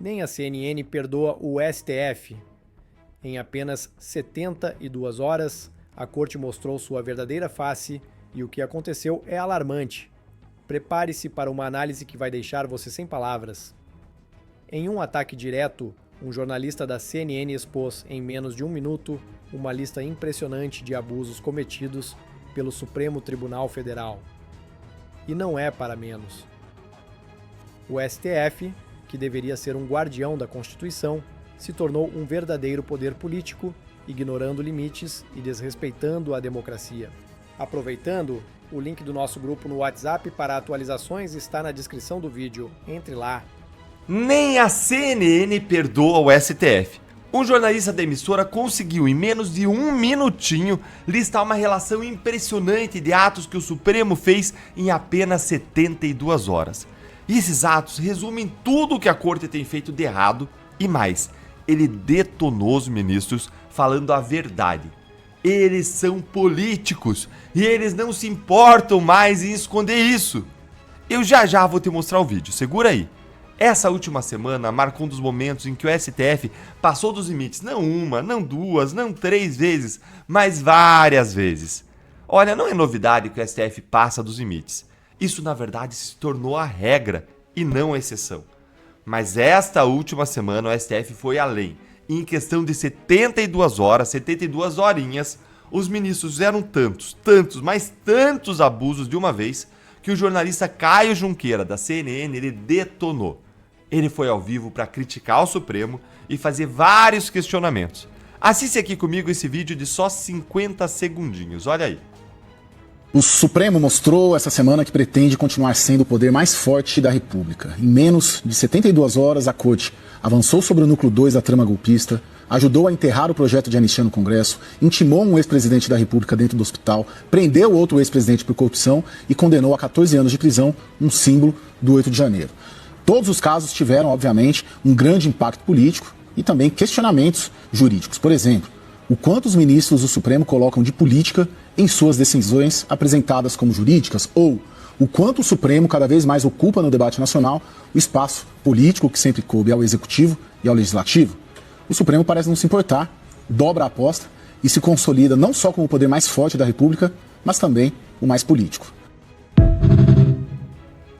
Nem a CNN perdoa o STF. Em apenas 72 horas, a corte mostrou sua verdadeira face e o que aconteceu é alarmante. Prepare-se para uma análise que vai deixar você sem palavras. Em um ataque direto, um jornalista da CNN expôs, em menos de um minuto, uma lista impressionante de abusos cometidos pelo Supremo Tribunal Federal. E não é para menos. O STF, que deveria ser um guardião da Constituição, se tornou um verdadeiro poder político, ignorando limites e desrespeitando a democracia. Aproveitando, o link do nosso grupo no WhatsApp para atualizações está na descrição do vídeo. Entre lá. Nem a CNN perdoa o STF. Um jornalista da emissora conseguiu, em menos de um minutinho, listar uma relação impressionante de atos que o Supremo fez em apenas 72 horas. E esses atos resumem tudo o que a corte tem feito de errado e mais. Ele detonou os ministros falando a verdade. Eles são políticos e eles não se importam mais em esconder isso. Eu já vou te mostrar o vídeo, segura aí. Essa última semana marcou um dos momentos em que o STF passou dos limites, não uma, não duas, não 3 vezes, mas várias vezes. Olha, não é novidade que o STF passa dos limites. Isso na verdade se tornou a regra e não a exceção. Mas esta última semana o STF foi além. E em questão de 72 horas, 72 horinhas, os ministros fizeram tantos, mas tantos abusos de uma vez que o jornalista Caio Junqueira, da CNN, ele detonou. Ele foi ao vivo para criticar o Supremo e fazer vários questionamentos. Assiste aqui comigo esse vídeo de só 50 segundinhos, olha aí. O Supremo mostrou essa semana que pretende continuar sendo o poder mais forte da República. Em menos de 72 horas, a Corte avançou sobre o núcleo 2 da trama golpista, ajudou a enterrar o projeto de anistia no Congresso, intimou um ex-presidente da República dentro do hospital, prendeu outro ex-presidente por corrupção e condenou a 14 anos de prisão, um símbolo do 8 de janeiro. Todos os casos tiveram, obviamente, um grande impacto político e também questionamentos jurídicos. Por exemplo, o quanto os ministros do Supremo colocam de política em suas decisões apresentadas como jurídicas, ou o quanto o Supremo cada vez mais ocupa no debate nacional o espaço político que sempre coube ao Executivo e ao Legislativo. O Supremo parece não se importar, dobra a aposta e se consolida não só como o poder mais forte da República, mas também o mais político.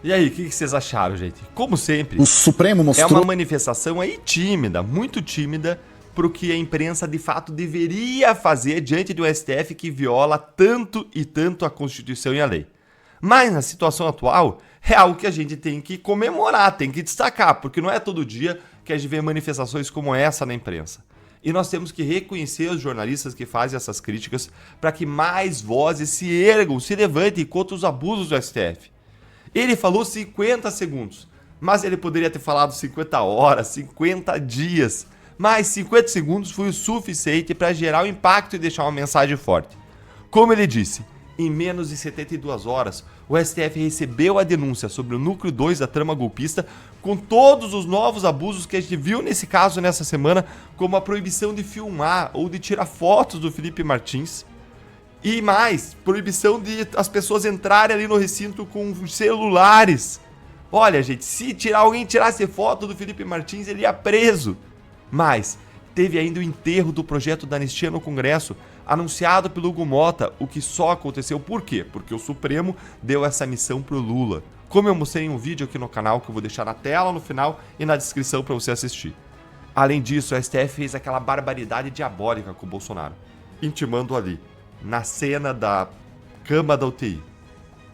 E aí, o que vocês acharam, gente? Como sempre, O Supremo mostrou... é uma manifestação aí tímida, muito tímida, para o que a imprensa de fato deveria fazer diante do STF que viola tanto e tanto a Constituição e a lei. Mas na situação atual, é algo que a gente tem que comemorar, tem que destacar, porque não é todo dia que a gente vê manifestações como essa na imprensa. E nós temos que reconhecer os jornalistas que fazem essas críticas para que mais vozes se ergam, se levantem contra os abusos do STF. Ele falou 50 segundos, mas ele poderia ter falado 50 horas, 50 dias. Mas 50 segundos foi o suficiente para gerar o impacto e deixar uma mensagem forte. Como ele disse, em menos de 72 horas, o STF recebeu a denúncia sobre o núcleo 2 da trama golpista, com todos os novos abusos que a gente viu nesse caso nessa semana, como a proibição de filmar ou de tirar fotos do Felipe Martins. E mais, proibição de as pessoas entrarem ali no recinto com celulares. Olha, gente, se alguém tirasse foto do Felipe Martins, ele ia preso. Mas teve ainda o enterro do projeto da anistia no Congresso, anunciado pelo Hugo Mota, o que só aconteceu por quê? Porque o Supremo deu essa missão pro Lula. Como eu mostrei em um vídeo aqui no canal, que eu vou deixar na tela, no final e na descrição para você assistir. Além disso, o STF fez aquela barbaridade diabólica com o Bolsonaro, intimando ali, na cena da cama da UTI.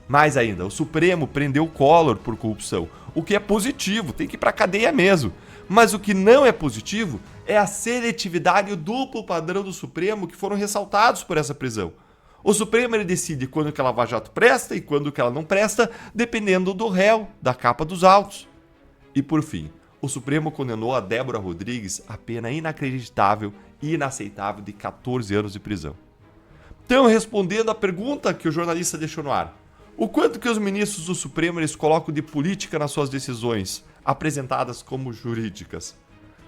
Mais ainda, o Supremo prendeu o Collor por corrupção, o que é positivo, tem que ir pra cadeia mesmo. Mas o que não é positivo é a seletividade e o duplo padrão do Supremo que foram ressaltados por essa prisão. O Supremo ele decide quando que a Lava Jato presta e quando que ela não presta, dependendo do réu, da capa dos autos. E por fim, o Supremo condenou a Débora Rodrigues a pena inacreditável e inaceitável de 14 anos de prisão. Então, respondendo à pergunta que o jornalista deixou no ar, o quanto que os ministros do Supremo eles colocam de política nas suas decisões, apresentadas como jurídicas?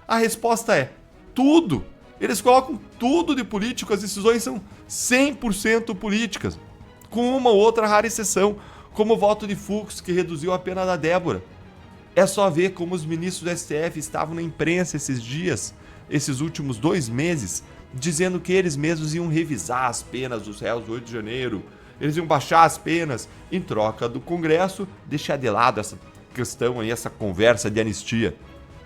A resposta é tudo. Eles colocam tudo de político, as decisões são 100% políticas, com uma ou outra rara exceção, como o voto de Fux, que reduziu a pena da Débora. É só ver como os ministros do STF estavam na imprensa esses dias, esses últimos 2 meses, dizendo que eles mesmos iam revisar as penas dos réus do 8 de janeiro, eles iam baixar as penas em troca do Congresso deixar de lado essa questão aí, essa conversa de anistia.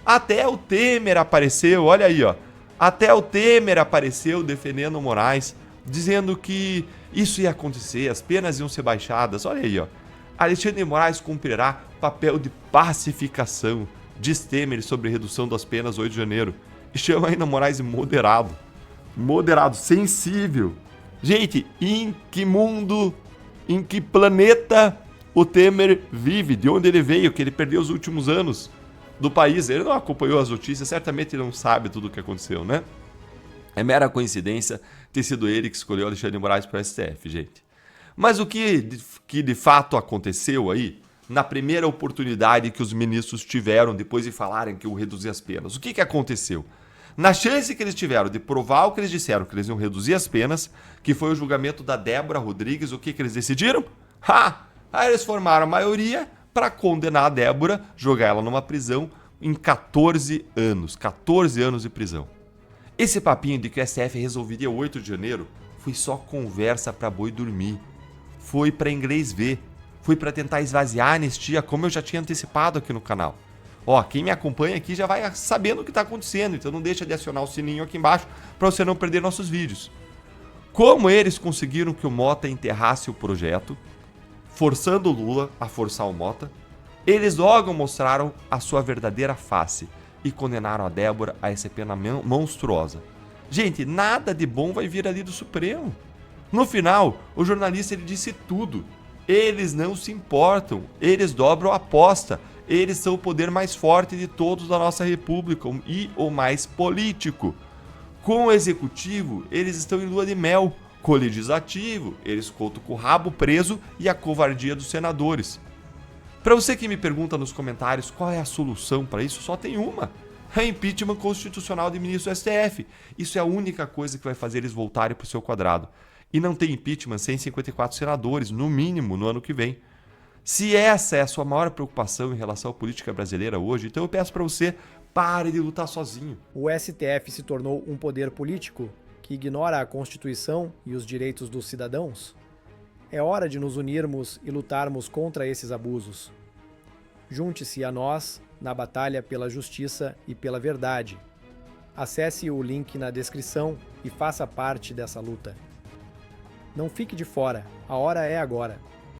Até o Temer apareceu, olha aí, ó. Até o Temer apareceu defendendo o Moraes, dizendo que isso ia acontecer, as penas iam ser baixadas. Olha aí, ó. Alexandre de Moraes cumprirá papel de pacificação, diz Temer sobre redução das penas 8 de janeiro. E chama ainda Moraes de moderado. Moderado, sensível. Gente, em que mundo, em que planeta o Temer vive? De onde ele veio? Que ele perdeu os últimos anos do país. Ele não acompanhou as notícias, certamente ele não sabe tudo o que aconteceu, né? É mera coincidência ter sido ele que escolheu Alexandre de Moraes para o STF, gente. Mas o que de fato aconteceu aí, na primeira oportunidade que os ministros tiveram depois de falarem que iam reduzir as penas? O que aconteceu? Na chance que eles tiveram de provar o que eles disseram, que eles iam reduzir as penas, que foi o julgamento da Débora Rodrigues, o que eles decidiram? Aí eles formaram a maioria para condenar a Débora, jogar ela numa prisão em 14 anos. 14 anos de prisão. Esse papinho de que o STF resolveria 8 de janeiro foi só conversa para boi dormir. Foi para inglês ver. Foi para tentar esvaziar a anistia, como eu já tinha antecipado aqui no canal. Ó, quem me acompanha aqui já vai sabendo o que está acontecendo, então não deixa de acionar o sininho aqui embaixo para você não perder nossos vídeos. Como eles conseguiram que o Mota enterrasse o projeto, forçando o Lula a forçar o Mota, eles logo mostraram a sua verdadeira face e condenaram a Débora a essa pena monstruosa. Gente, nada de bom vai vir ali do Supremo. No final, o jornalista ele disse tudo. Eles não se importam, eles dobram a aposta. Eles são o poder mais forte de todos da nossa república e o mais político. Com o executivo, eles estão em lua de mel. Com o legislativo, eles contam com o rabo preso e a covardia dos senadores. Para você que me pergunta nos comentários qual é a solução para isso, só tem uma. É impeachment constitucional de ministro do STF. Isso é a única coisa que vai fazer eles voltarem para o seu quadrado. E não tem impeachment sem 54 senadores, no mínimo, no ano que vem. Se essa é a sua maior preocupação em relação à política brasileira hoje, então eu peço para você, pare de lutar sozinho. O STF se tornou um poder político que ignora a Constituição e os direitos dos cidadãos? É hora de nos unirmos e lutarmos contra esses abusos. Junte-se a nós na batalha pela justiça e pela verdade. Acesse o link na descrição e faça parte dessa luta. Não fique de fora, a hora é agora.